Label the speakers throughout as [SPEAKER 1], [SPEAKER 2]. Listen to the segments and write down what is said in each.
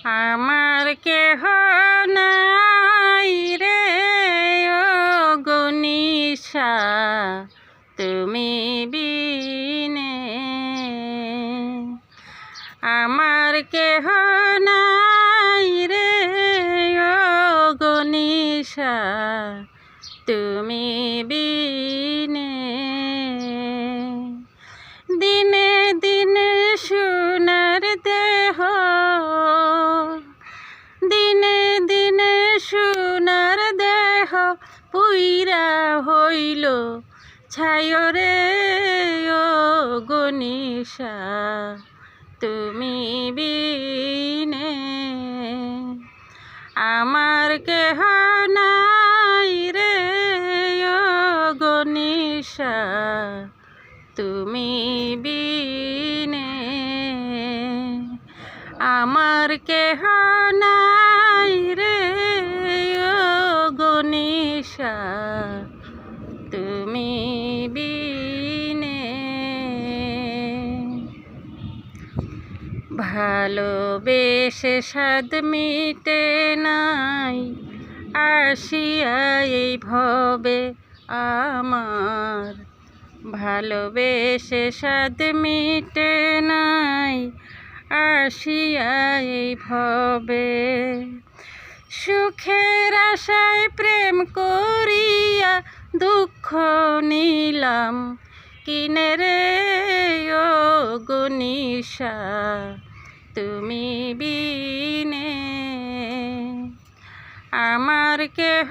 [SPEAKER 1] আমার কেহ নাই রে ও গনিশা তুমি বিনে। আমার কেহ নাই রে ও গনিশা তুমি বিনে। দিনে দিনে সোনার দেহ, দিনে দিনে সোনার দেহ পুইরা হইল ছায় রে ও গনিশা তুমি বিনে। আমার কেহ নাই রে ও গনিশা তুমি বিনে। আমার কেহ নাই রে ও গনিশা তুমি বিনে। ভালোবেসে সাদ মিটে নাই আসিয়া এই ভবে আমার। ভালোবেসে সাদ মিটে নাই আসিয়া এই ভবে। সুখের আশায় প্রেম করিয়া দুঃখ নিলাম কিনে রে ও গনিশা তুমি বিনে। আমার কেহ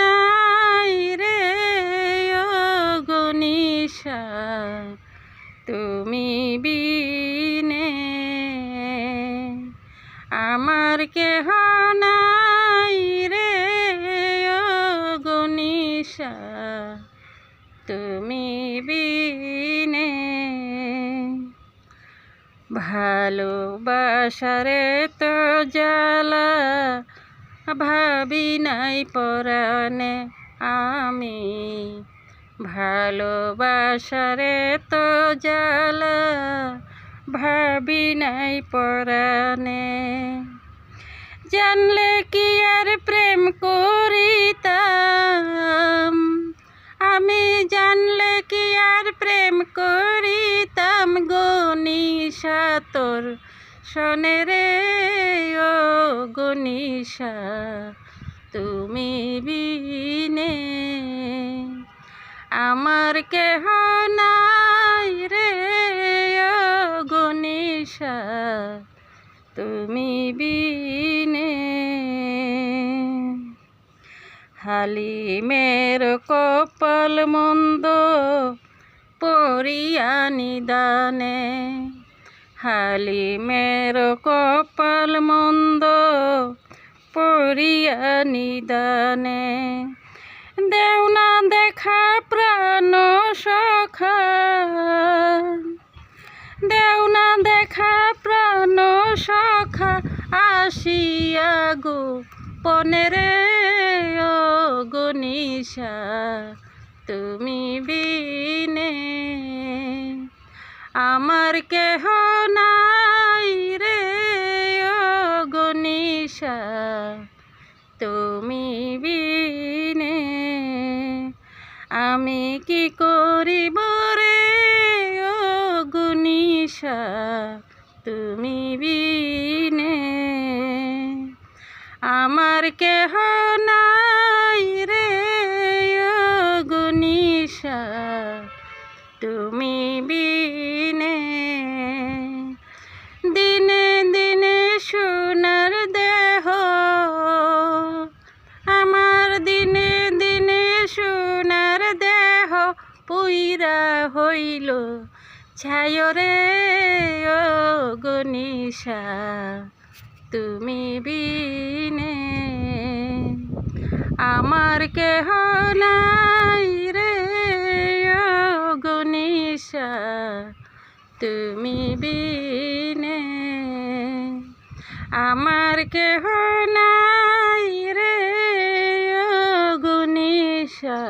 [SPEAKER 1] নাই রে ও গনিশা তুমি বিনে। আমার কেহ নাই রে ও গনিশা তুমি বিনে। ভালোবাসারে তো জ্বালা ভাবি নাই পরাণে আমি। ভালোবাসারে তো জ্বালা ভাবি নাই পরাণে। জানলে কি আর প্রেম করিতাম আমি, জানলে কি আর প্রেম করিতাম গনিশা তোর শোনে রে ও গনিশা তুমি বিনে। আমার কেহ নাই রে ও গনিশা তুমি বিনে। হালিমের কপাল মন্দ পড়িয়া নিদানে। হালিমের কপাল মন্দ পড়িয়া নিদানে। দেও না দেখা প্রাণ সখা, দেও না দেখা প্রাণ সখা আসিয়া গো পনে রে ও গনিশা তুমি বিনে। আমার কেহ নাই রে ও গনিশা তুমি বিনে। আমি কি করিব রে ও গনিশা তুমি বিনে। আমার কেহ নাই রে ও গনিশা তুমি বিনে। দিনে দিনে সোনার দেহ আমার, দিনে দিনে সোনার দেহ পুইরা হইল ছায় রে ও গনিশা তুমি বিনে। আমার কেহ নাই রে ও গনিশা তুমি বিনে। আমার কেহ নাই রে ও গনিশা